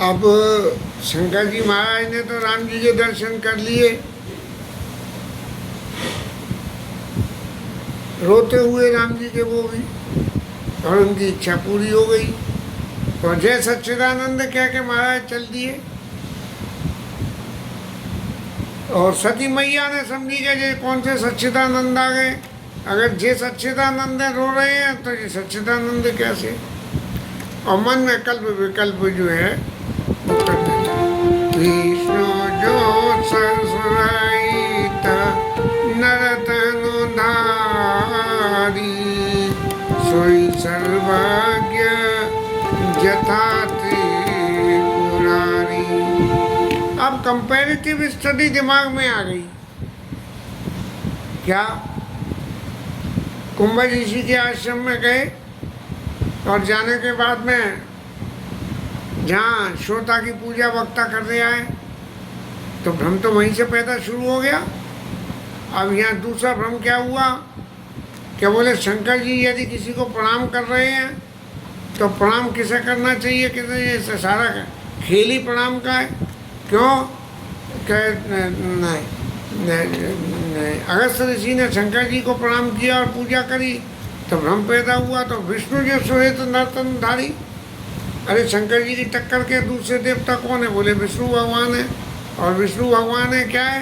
अब शंकर जी महाराज ने तो राम जी के दर्शन कर लिए, रोते हुए राम जी के वो भी, और उनकी इच्छा पूरी हो गई। और जय सच्चिदानंद कह के महाराज चल दिए। और सती मैया ने समझी कि ये कौन से सच्चिदानंद आ गए, अगर जे सच्चिदानंद रो रहे हैं तो ये सच्चिदानंद कैसे। और मन में कल्प विकल्प जो है वो कर देता है। विष्णु जो सरसुराई नरतनु धारी, सोई सर्वज्ञ जथा त्रिपुरारी। अब कंपैरेटिव स्टडी दिमाग में आ गई। क्या कुंभ ऋषि के आश्रम में गए और जाने के बाद में जहाँ श्रोता की पूजा वक्ता कर दिया है तो भ्रम तो वहीं से पैदा शुरू हो गया। अब यहाँ दूसरा भ्रम क्या हुआ, क्या बोले शंकर जी यदि किसी को प्रणाम कर रहे हैं तो प्रणाम किसे करना चाहिए, किसे, सारा खेल ही प्रणाम का है। क्यों नहीं, अगस्त ऋषि ने शंकर जी को प्रणाम किया और पूजा करी तो भ्रम पैदा हुआ। तो विष्णु जो सोहे तो नर्तनधारी, अरे शंकर जी की टक्कर के दूसरे देवता कौन है, बोले विष्णु भगवान है। और विष्णु भगवान है क्या है,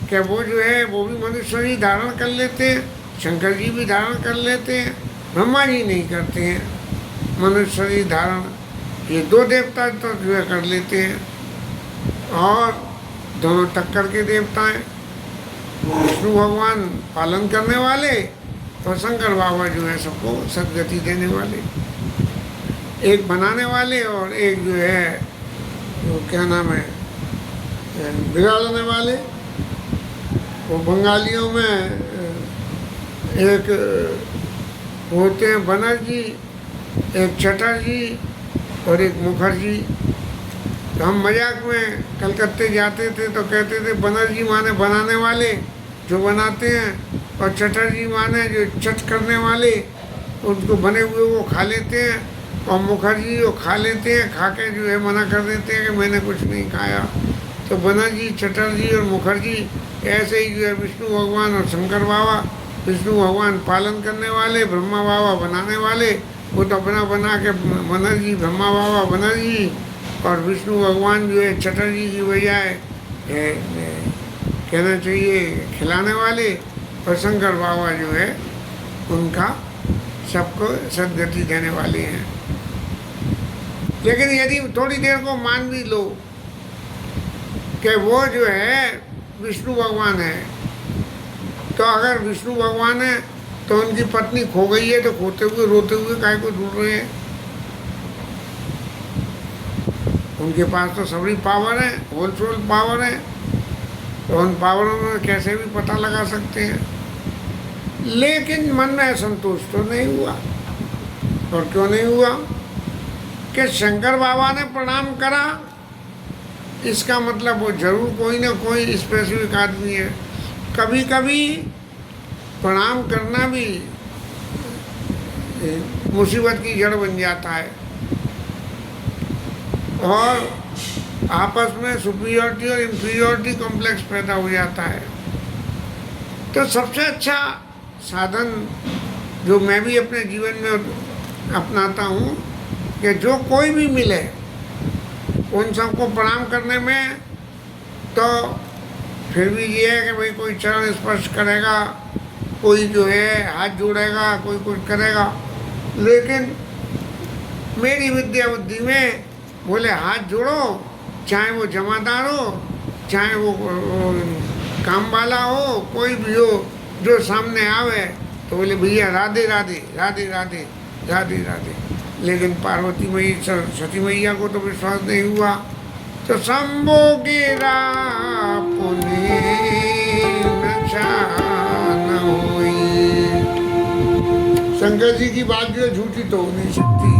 क्या वो जो है वो भी मनुष्य ही धारण कर लेते हैं, शंकर जी भी धारण कर लेते हैं, ब्रह्मा जी नहीं करते हैं मनुष्य ही धारण। ये दो देवता तो जो है कर लेते हैं, और दोनों टक्कर के देवता हैं। विष्णु भगवान पालन करने वाले और शंकर बाबा जो है सबको सदगति देने वाले, एक बनाने वाले और एक जो है वो क्या नाम है बिगाड़ने वाले। वो बंगालियों में एक होते हैं बनर्जी, एक चटर्जी और एक मुखर्जी। तो हम मजाक में कलकत्ते जाते थे तो कहते थे बनर्जी माने बनाने वाले जो बनाते हैं, और चटर्जी माने जो चट करने वाले, उनको बने हुए वो खा लेते हैं, और मुखर्जी वो खा लेते हैं, खा के जो है मना कर देते हैं कि मैंने कुछ नहीं खाया। तो बनर्जी, चटर्जी और मुखर्जी ऐसे ही जो है विष्णु भगवान और शंकर बाबा। विष्णु भगवान पालन करने वाले, ब्रह्मा बाबा बनाने वाले, वो तो अपना बना के बनर्जी, ब्रह्मा बाबा बनर्जी, और विष्णु भगवान जो है चटर्जी की बजाय कहना चाहिए खिलाने वाले, और शंकर बाबा जो है उनका सबको सदगति देने वाले हैं। लेकिन यदि थोड़ी देर को मान भी लो कि वो जो है विष्णु भगवान है, तो अगर विष्णु भगवान है तो उनकी पत्नी खो गई है तो खोते हुए रोते हुए काहे को ढूंढ रहे हैं। उनके पास तो सभी पावर है, होलसेल पावर है, तो उन पावरों में कैसे भी पता लगा सकते हैं। लेकिन मन में असंतोष तो नहीं हुआ। और क्यों नहीं हुआ कि शंकर बाबा ने प्रणाम करा, इसका मतलब वो जरूर कोई ना कोई स्पेसिफिक आदमी है। कभी कभी प्रणाम करना भी मुसीबत की जड़ बन जाता है, और आपस में सुपीरियरिटी और इंफीरियरिटी कॉम्प्लेक्स पैदा हो जाता है। तो सबसे अच्छा साधन जो मैं भी अपने जीवन में अपनाता हूँ कि जो कोई भी मिले उन सबको प्रणाम करने में, तो फिर भी ये है कि भाई कोई चरण स्पर्श करेगा, कोई जो है हाथ जोड़ेगा, कोई कुछ करेगा। लेकिन मेरी विद्या बुद्धि में बोले हाथ जोड़ो, चाहे वो जमादार हो, चाहे वो काम वाला हो, कोई भी हो, जो सामने आवे तो बोले भैया राधे राधे राधे राधे राधे राधे। लेकिन पार्वती मैया, सती मैया को तो विश्वास नहीं हुआ, तो शंभो गिरा पुण्य न होई। शंकर जी की बात जो झूठी तो हो नहीं सकती।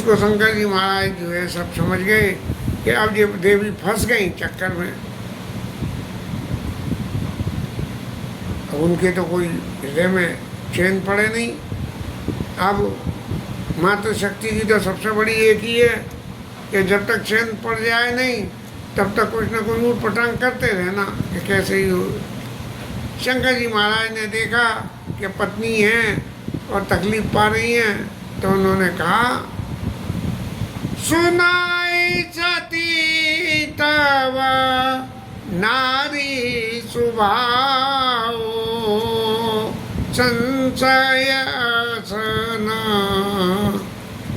उसको शंकर जी महाराज जो है सब समझ गए कि अब ये देवी फंस गई चक्कर में। अब उनके तो कोई हृदय में चैन पड़े नहीं। अब मातृ शक्ति की तो सबसे बड़ी एक ही है कि जब तक चैन पड़ जाए नहीं तब तक कुछ ना कुछ ऊट पटांग करते रहना कि कैसे ही हो। शंकर जी महाराज ने देखा कि पत्नी है और तकलीफ पा रही हैं, तो उन्होंने कहा, सुनाई सती तव नारी स्वभाव संशय सन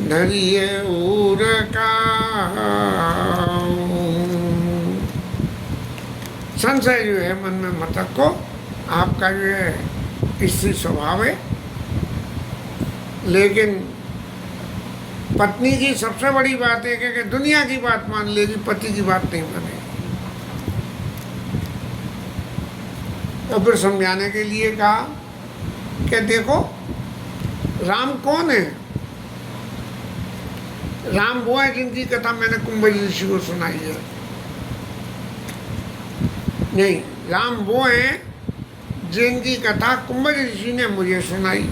धरिए उर का। संशय जो है मन में मत रखो, आपका जो है स्त्री स्वभाव है। लेकिन पत्नी की सबसे बड़ी बात है कि दुनिया की बात मान लेगी, पति की बात नहीं मानेगी। और फिर समझाने के लिए कहा कि देखो राम कौन है। राम वो है जिनकी कथा मैंने कुंभज ऋषि को सुनाई है। नहीं, राम वो है जिनकी कथा कुंभज ऋषि ने मुझे सुनाई,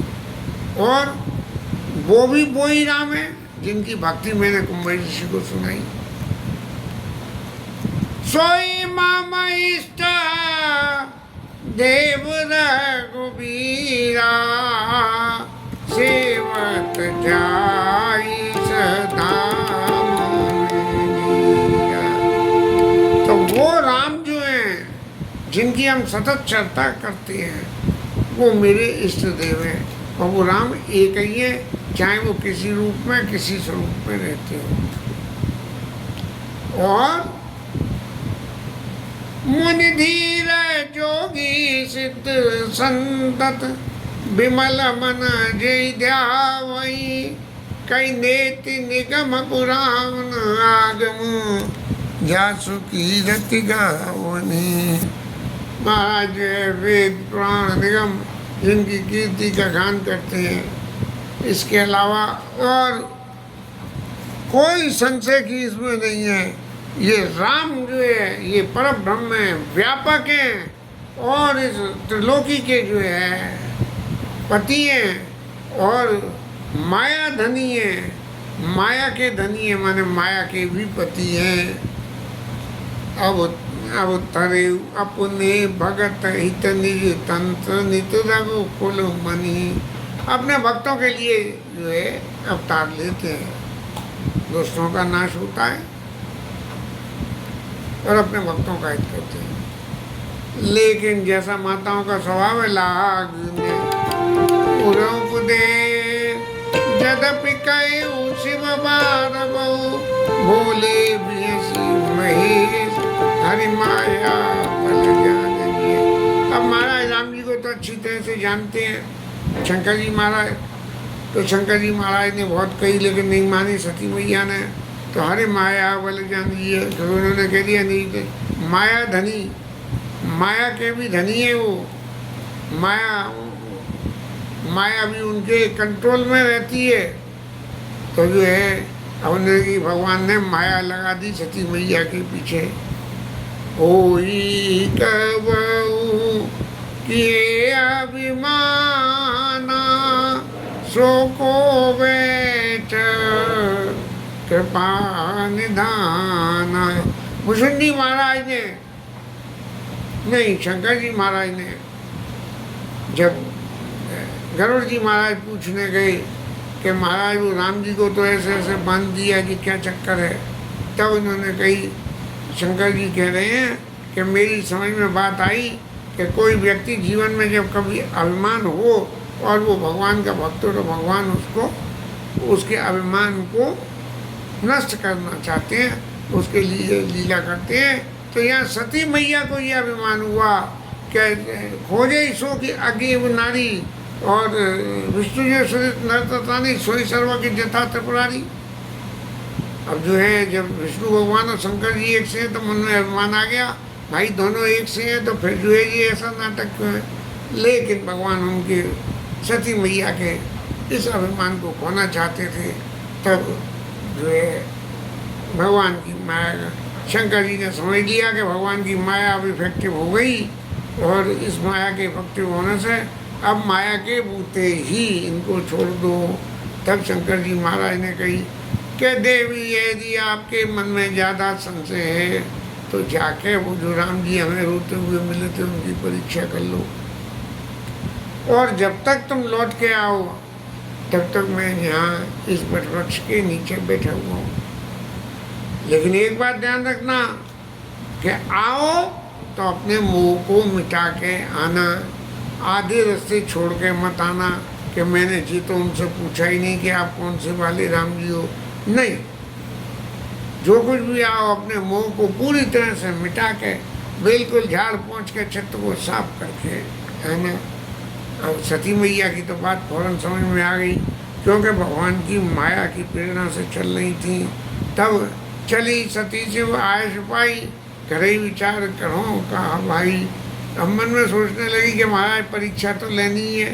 और वो भी वो ही राम है जिनकी भक्ति मैंने कुंभज ऋषि को सुनाई। सोई मामा इष्ट देव रघुबीरा सेवत जाई सदा। तो वो राम जो है जिनकी हम सतत चर्चा करते हैं वो मेरे इष्ट देव हैं, और वो राम एक ही है, चाहे वो किसी रूप में किसी स्वरूप में रहते हो। और मुनि धीर जोगी सिद्ध संतत विमल मन जय ध्यावई कई नेति निगम पुराण आगम जासु की रति गावनी। महाराज वेद पुराण निगम जिनकी कीर्ति का गान करते हैं, इसके अलावा और कोई संशय की इसमें नहीं है। ये राम जो है ये परम ब्रह्म है, व्यापक हैं, और इस त्रिलोकी के जो है पति हैं और माया धनी हैं। माया के धनी है माने माया के भी पति हैं। अब तरे अपने भगत हित निज तंत्र नित रघु कुल मनी। अपने भक्तों के लिए जो है अवतार लेते हैं, दुष्टों का नाश होता है और अपने भक्तों का हित करते हैं। लेकिन जैसा माताओं का स्वभाव है, लाग दे जदपि कई शिव बार बहु भोले महेश हरि माया बल जानिए। अब महाराज राम जी को तो अच्छी तरह से जानते हैं शंकर जी महाराज, तो शंकर जी महाराज ने बहुत कही लेकिन नहीं मानी सती मैया ने। तो हरे माया बल जानिए, तो उन्होंने कह दिया नहीं, माया धनी, माया के भी धनी है वो। माया भी उनके कंट्रोल में रहती है। तो जो है हमने कि भगवान ने माया लगा दी सती मैया के पीछे। होई कबहू किए अभिमाना सो को बैठ कृपा निधाना। भुषुंडी महाराज ने नहीं, शंकर जी महाराज ने जब गरुड़ जी महाराज पूछने गए कि महाराज वो राम जी को तो ऐसे ऐसे बांध दिया कि क्या चक्कर है, तब उन्होंने कही, शंकर जी कह रहे हैं कि मेरी समझ में बात आई कि कोई व्यक्ति जीवन में जब कभी अभिमान हो और वो भगवान का भक्त हो तो भगवान उसको उसके अभिमान को नष्ट करना चाहते हैं, उसके लिए लीला करते हैं। तो यहाँ सती मैया को यह अभिमान हुआ कि खोजे सो की आगे वो नारी, और विष्णु जो सुरित नरतानी सोई सर्व की जथा त्रिपुरारी। अब जो है जब विष्णु भगवान और शंकर जी एक से हैं तो मन में अभिमान आ गया, भाई दोनों एक से हैं तो फिर जो है ये ऐसा नाटक क्यों है। लेकिन भगवान उनके सती मैया के इस अभिमान को खोना चाहते थे। तब जो है भगवान की माया, शंकर जी ने समझ लिया कि भगवान की माया अब इफेक्टिव हो गई और इस माया के इफेक्टिव होने से अब माया के बूते ही इनको छोड़ दो। तब शंकर जी महाराज ने कही कि देवी यदि आपके मन में ज़्यादा संशय है तो जाके वो जो राम जी हमें रोते हुए मिले थे उनकी परीक्षा कर लो, और जब तक तुम लौट के आओ तब तक मैं यहाँ इस वृक्ष के नीचे बैठा हुआ हूँ। लेकिन एक बात ध्यान रखना कि आओ तो अपने मोह को मिटा के आना, आधे रास्ते छोड़ के मत आना कि मैंने जी तो उनसे पूछा ही नहीं कि आप कौन से वाले राम जी हो। नहीं, जो कुछ भी आओ अपने मोह को पूरी तरह से मिटा के बिल्कुल झाड़ पहुँच के छत को साफ करके आना। अब सती मैया की तो बात फौरन समझ में आ गई, क्योंकि भगवान की माया की प्रेरणा से चल रही थी। तब चली सती से वो आय सिपाही, घर ही विचार करो कहा भाई। अब मन में सोचने लगी कि महाराज परीक्षा तो लेनी ही है,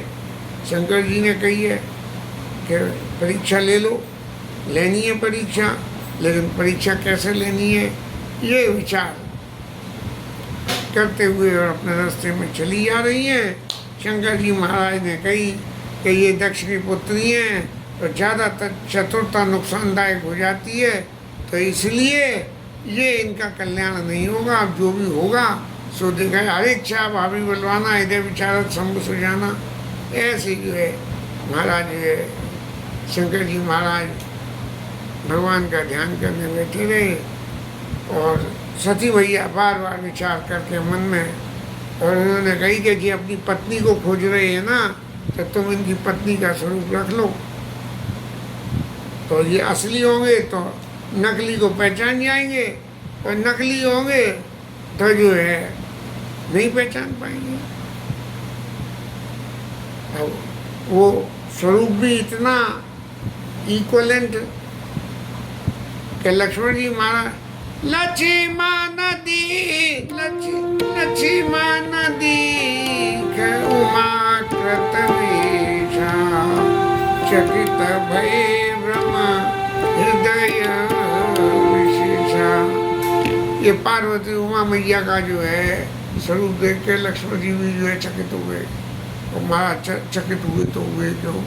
शंकर जी ने कही है कि परीक्षा ले लो, लेनी है परीक्षा, लेकिन परीक्षा कैसे लेनी है ये विचार करते हुए और अपने रास्ते में चली आ रही हैं। शंकर जी महाराज ने कही कि ये दक्ष की पुत्री हैं तो ज़्यादातर चतुरता नुकसानदायक हो जाती है, तो इसलिए ये इनका कल्याण नहीं होगा। अब जो भी होगा सो देखा, हर इच्छा भाभी बलवाना, हृदय विचारत शंभु सुजाना। ऐसे जो है महाराज जो है शंकर जी महाराज भगवान का ध्यान करने बैठे रहे, और सती भैया बार बार विचार करके मन में, और उन्होंने कही कि जी अपनी पत्नी को खोज रहे हैं ना, तो तुम इनकी पत्नी का स्वरूप रख लो, तो ये असली होंगे तो नकली को पहचान जाएंगे, और नकली होंगे तो जो है नहीं पहचान पाएंगे। अब वो स्वरूप भी इतना इक्वलेंट कि लक्ष्मण जी महाराज लक्ष्मण दी लक्ष्मण दीख उमा कृत वेशा चकित भय भ्रम हृदय विशेषा। ये पार्वती उमा मैया का जो है स्वरूप देख के लक्ष्मण जी भी जो है चकित हुए, और महाराज चकित हुए तो हुए क्यों।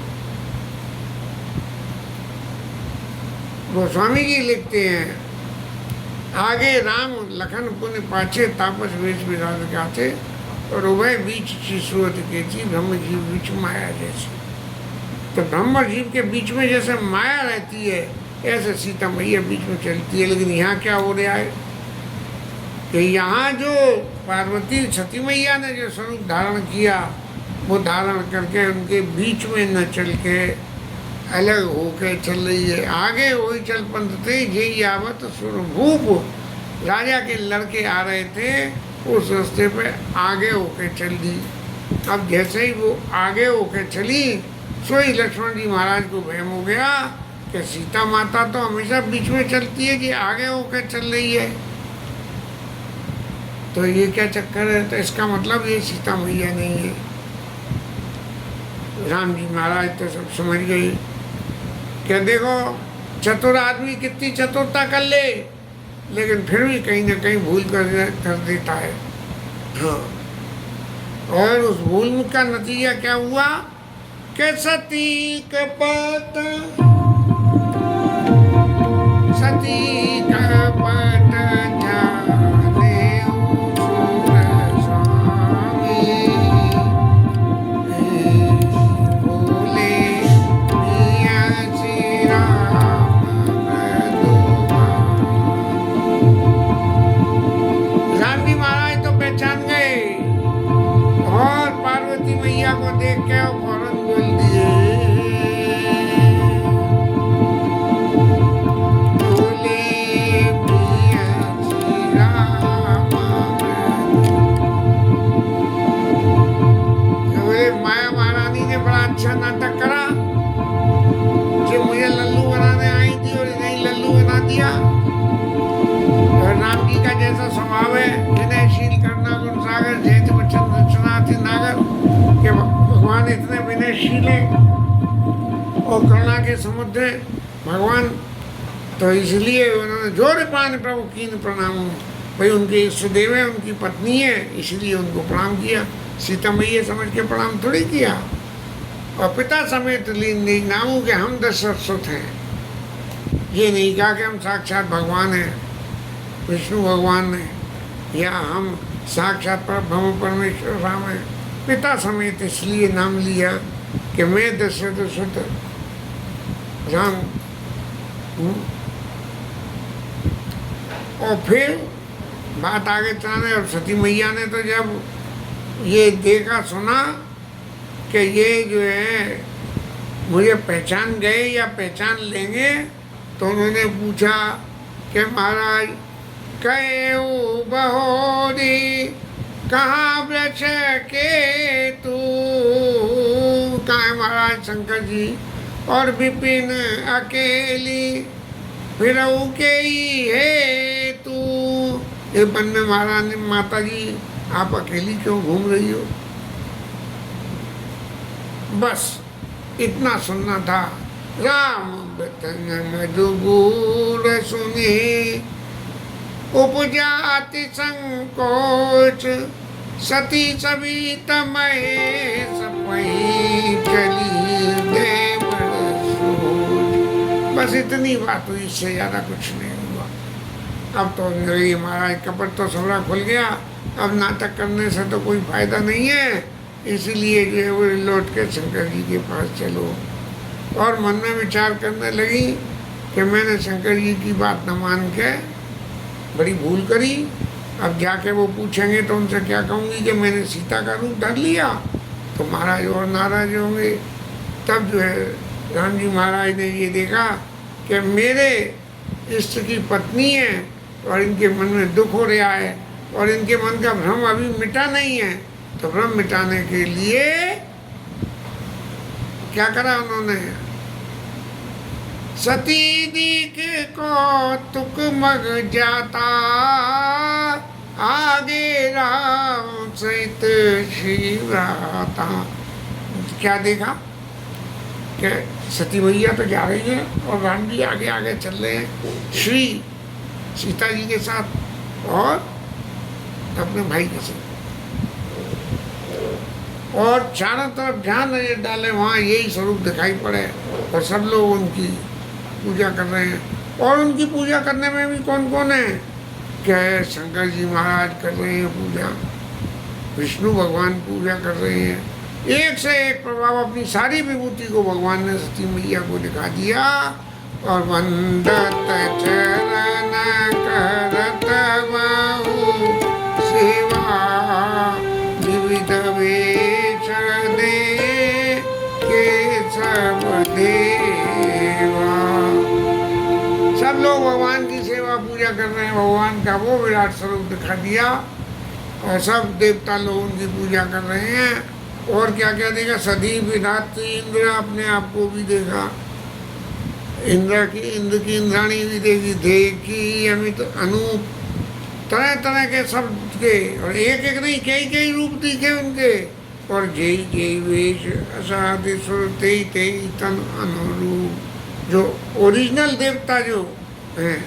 गोस्वामी जी लिखते हैं आगे राम लखन पुण्य पाछे तापस वेश विराज गाथे, और उभय बीच शिशुवत के थी ब्रह्म जीव बीच माया जैसी। तो ब्रह्म जीव के बीच में जैसे माया रहती है ऐसे सीता मैया बीच में चलती है। लेकिन यहाँ क्या हो रहा है कि यहाँ जो पार्वती सती मैया ने जो स्वरूप धारण किया वो धारण करके उनके बीच में न चल के अलग होके चल रही है। आगे वही चल पंथ थे जे आवत स्वरूप, राजा के लड़के आ रहे थे उस रास्ते पे आगे होके चल दी। अब जैसे ही वो आगे होके चली सो ही लक्ष्मण जी महाराज को वहम हो गया कि सीता माता तो हमेशा बीच में चलती है कि आगे होके चल रही है, तो ये क्या चक्कर है। तो इसका मतलब ये सीता मैया नहीं है। राम जी महाराज तो सब समझ गए क्या, देखो चतुर आदमी कितनी चतुरता कर ले लेकिन फिर भी कहीं ना कहीं भूल कर देता है। हाँ, और उस भूल का नतीजा क्या हुआ कि सती कपट को देख के फौरन बोल दिए माया महारानी ने बड़ा अच्छा नाटक करा जो मुझे लल्लू बनाने आई थी और नहीं लल्लू बना दिया। और राम जी का जैसा स्वभाव है विनयशील करना गुण सागर जैत वचन रचनाथि नागर के भगवान इतने विनयशील हैं और करुणा के समुद्र भगवान तो इसलिए उन्होंने जोर पान प्रभु कीन प्रणाम, भाई उनके इष्ट देव है, उनकी पत्नी है, इसलिए उनको प्रणाम किया। सीता मैया समझ के प्रणाम थोड़ी किया। और पिता समेत लीन नहीं नामू के हम दशरथ सुत हैं, ये नहीं कहा कि हम साक्षात भगवान हैं, विष्णु भगवान हैं, या हम साक्षात ब्रह्म परमेश्वर राम हैं। पिता समेत इसलिए नाम लिया कि मैं दशरथ सुत राम हूँ। और फिर बात आगे चलाने, और सती मैया ने तो जब ये देखा सुना कि ये जो है मुझे पहचान गए या पहचान लेंगे, तो उन्होंने पूछा कि महाराज कहो बहोरी कहाँ वृक्ष के तू, कहाँ है महाराज शंकर जी, और विपिन अकेली फिर के ही है तू। ये वन में महाराज माता जी आप अकेली क्यों घूम रही हो? बस इतना सुनना था। राम बचन मधुबूर सुने उपजाति संकोच, सती सभी तमहे सपही चली देव सोच। बस इतनी बात हुई, इससे ज़्यादा कुछ नहीं हुआ। अब तो मेरी महाराज कपट तो सबरा खुल गया, अब नाटक करने से तो कोई फायदा नहीं है, इसीलिए जो है वो लौट के शंकर जी के पास चलो। और मन में विचार करने लगी कि मैंने शंकर जी की बात न मान के बड़ी भूल करी। अब जाके वो पूछेंगे तो उनसे क्या कहूँगी कि मैंने सीता का रूप धर लिया, तो महाराज और नाराज होंगे। तब जो है राम जी महाराज ने ये देखा कि मेरे इष्ट की पत्नी है और इनके मन में दुख हो रहा है और इनके मन का भ्रम अभी मिटा नहीं है, तो भ्रम मिटाने के लिए क्या करा उन्होंने, सती दीक को तुक मग जाता, आगे राम सहित शिवराता। क्या देखा कि सती मैया तो जा रही है और राम जी आगे आगे चल रहे हैं श्री सीता जी के साथ और अपने भाई के साथ, और चारों तरफ जहाँ नजर डाले वहाँ यही स्वरूप दिखाई पड़े और सब लोग उनकी पूजा कर रहे हैं। और उनकी पूजा करने में भी कौन कौन है, क्या है, शंकर जी महाराज कर रहे हैं पूजा, विष्णु भगवान पूजा कर रहे हैं, एक से एक प्रभाव अपनी सारी विभूति को भगवान ने सती मैया को दिखा दिया। और वंदत चरण करत बाहु सेवा, विविध वेश दे के सब देवा। सब लोग भगवान की सेवा पूजा कर रहे हैं, भगवान का वो विराट स्वरूप दिखा दिया और सब देवता लोग उनकी पूजा कर रहे हैं। और क्या क्या देखा, सदी विधात्री इंद्र अपने आप को भी देखा, इंद्र की इंद्राणी भी देखी अमित अनूप, तरह तरह के सब के, और एक एक नहीं कई कई रूप दिखे उनके। और जय जय वेश असाध्य सुर ते ते तन अनुरूप, जो ओरिजिनल देवता जो हैं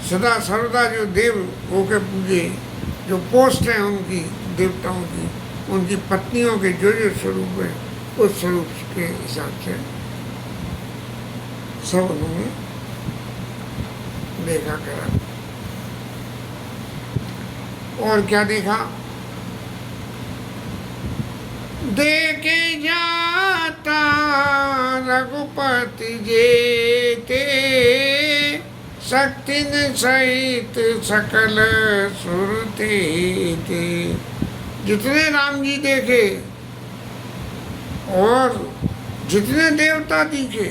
सदा सर्वदा जो देव होके पूजे, जो पोस्ट है उनकी देवताओं की, उनकी पत्नियों के जो जो स्वरूप है उस स्वरूप के हिसाब से सब उन्होंने देखा करा। और क्या देखा, देखे जाता रघुपति जेते, शक्तिन सहित सकल सुरते थे। जितने राम जी देखे और जितने देवता दिखे,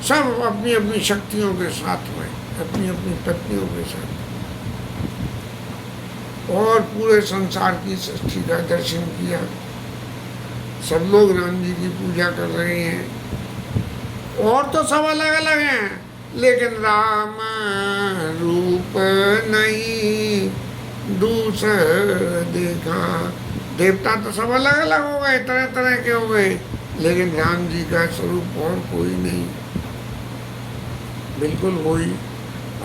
सब अपनी अपनी शक्तियों के साथ में, अपनी अपनी पत्नियों के साथ, और पूरे संसार की सृष्टि का दर्शन किया। सब लोग राम जी की पूजा कर रहे हैं। और तो सब अलग अलग हैं, लेकिन राम रूप नहीं दूसर देखा। देवता तो सब अलग अलग हो गए, तरह तरह के हो गए, लेकिन राम जी का स्वरूप और कोई नहीं। बिल्कुल वही।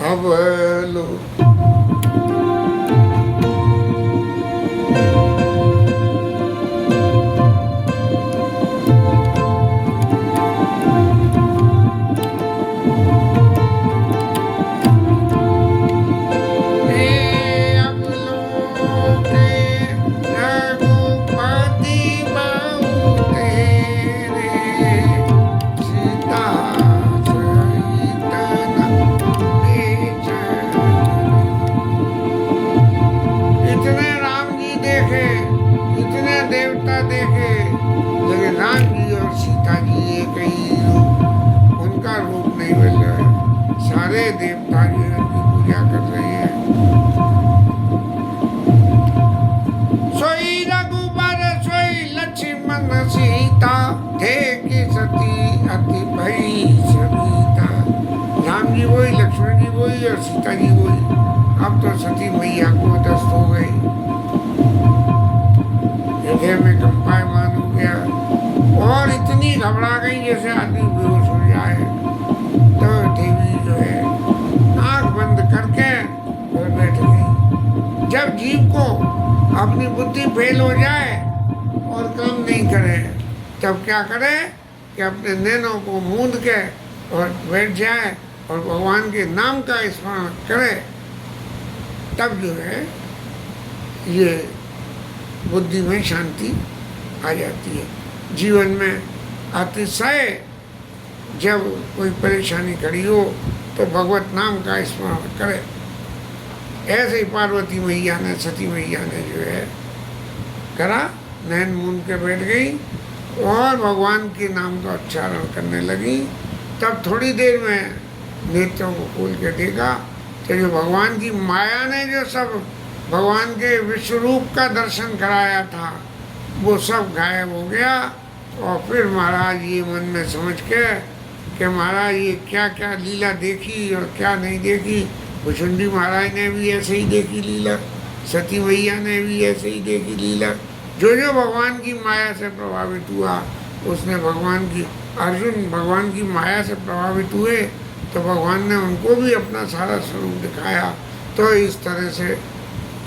अब लो अब लो के रघुपति बाऊ तेरे सीता सहित इतने राम जी देखे, इतने देवता देखे, लेकिन राम जी और सीता जी एक ही रूप, उनका रूप नहीं बदल रहा है। सारे देवता जी उनकी पूजा कर रहे हैं। सोई रघुबर सोई लक्ष्मण सीता, थे कि सती अति भई सविता। राम जी वही, लक्ष्मण जी वही और सीता जी वही। अब तो सती मैया को दस्त हो गई, हृदय में कंपायमान हो गया और इतनी घबरा गई जैसे आदमी बेहोश हो जाए। तो देवी जो है आंख बंद करके और बैठ गई। जब जीव को अपनी बुद्धि फेल हो जाए और काम नहीं करे, तब क्या करे कि अपने नैनों को मूंद के और बैठ जाए और भगवान के नाम का स्मरण करे। तब जो है ये बुद्धि में शांति आ जाती है। जीवन में अतिशय जब कोई परेशानी खड़ी हो तो भगवत नाम का स्मरण करे। ऐसे ही पार्वती मैया ने, सती मैया ने जो है करा, नैन मूंद के बैठ गई और भगवान के नाम का उच्चारण करने लगी। तब थोड़ी देर में नेत्रों को खोल के देखा तो जो भगवान की माया ने जो सब भगवान के विश्व रूप का दर्शन कराया था वो सब गायब हो गया। और फिर महाराज ये मन में समझ के कि महाराज ये क्या क्या लीला देखी और क्या नहीं देखी। भुचुंडी महाराज ने भी ऐसे ही देखी लीला, सती मैया ने भी ऐसे ही देखी लीला। जो जो भगवान की माया से प्रभावित हुआ उसने भगवान की, अर्जुन भगवान की माया से प्रभावित हुए तो भगवान ने उनको भी अपना सारा स्वरूप दिखाया। तो इस तरह से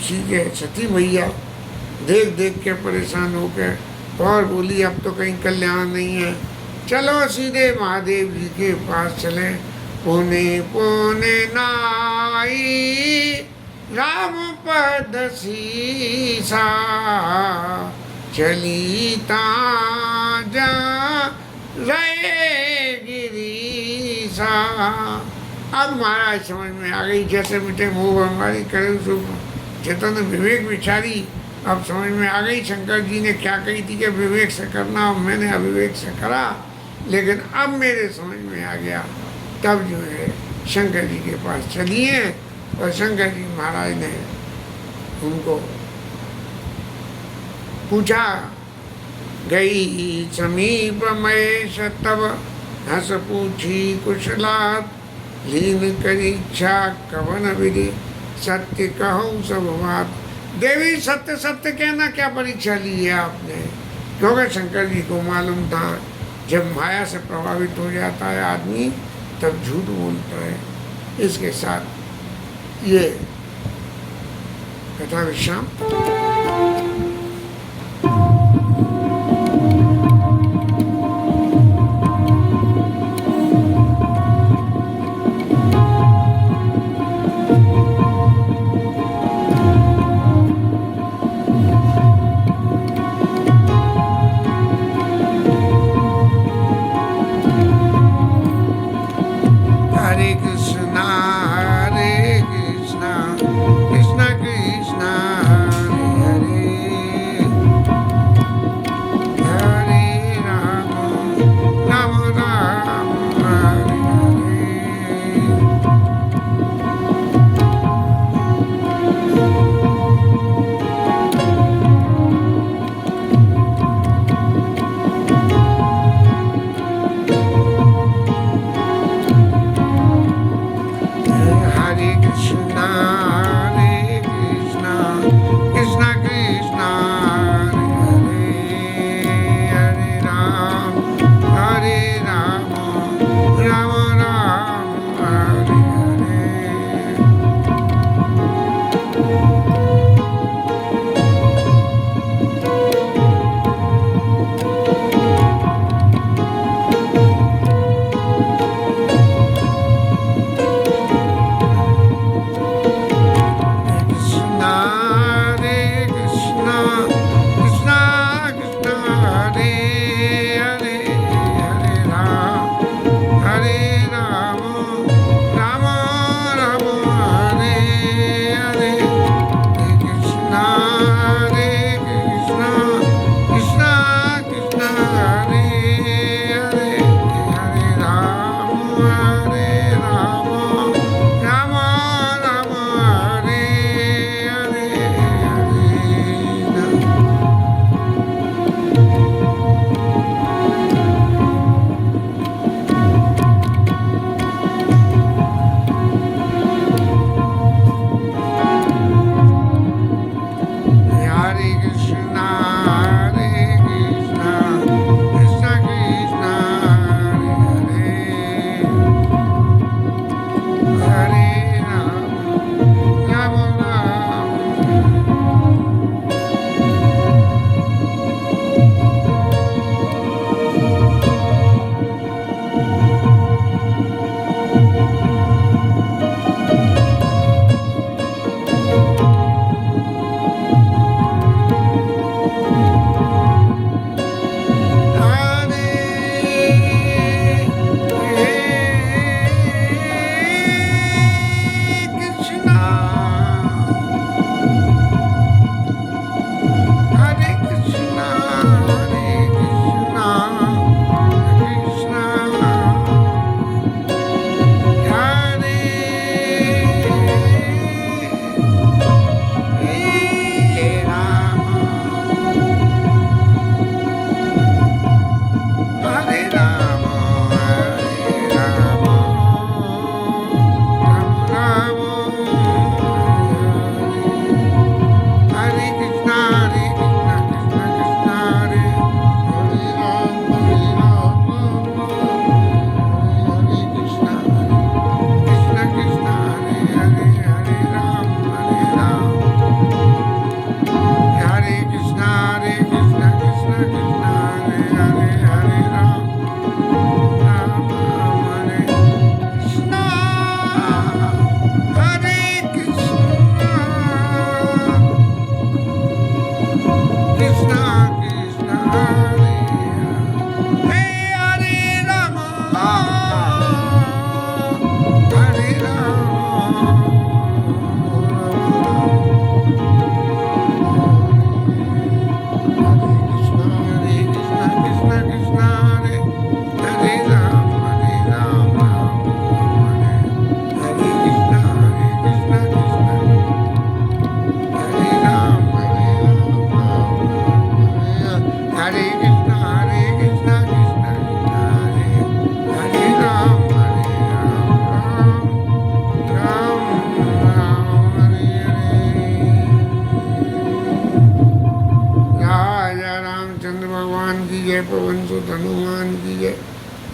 ठीक है, सती मैया देख देख के परेशान हो के और बोली अब तो कहीं कल्याण नहीं है, चलो सीधे महादेव जी के पास चले। पुने पुने नाई राम पद सीसा, चली ताजा रे गिरीसा। अब महाराज समझ में आ गई, जैसे मिटे मोह हमारी करे चेतन विवेक विचारी। अब समझ में आ गई शंकर जी ने क्या कही थी कि विवेक से करना, और मैंने अविवेक से करा, लेकिन अब मेरे समझ में आ गया। तब जो है शंकर जी के पास चलिए और शंकर जी महाराज ने उनको पूछा, गई समीप महेश तब हंस पूछी कुशलात, लीन करी इच्छा कवन विधि, सत्य कहो सब बात। देवी सत्य सत्य कहना क्या परीक्षा ली है आपने? क्योंकि शंकर जी को मालूम था जब माया से प्रभावित हो जाता है आदमी तब झूठ बोलता है। इसके साथ ये कथा विश्राम। Krishna Krishna Krishna Hare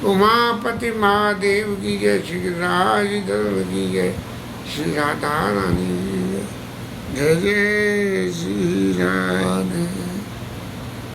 Umapati Mahadev की जय, श्री राज धर्म की जय, श्री राधा रानी की जय, जय जय श्री राम।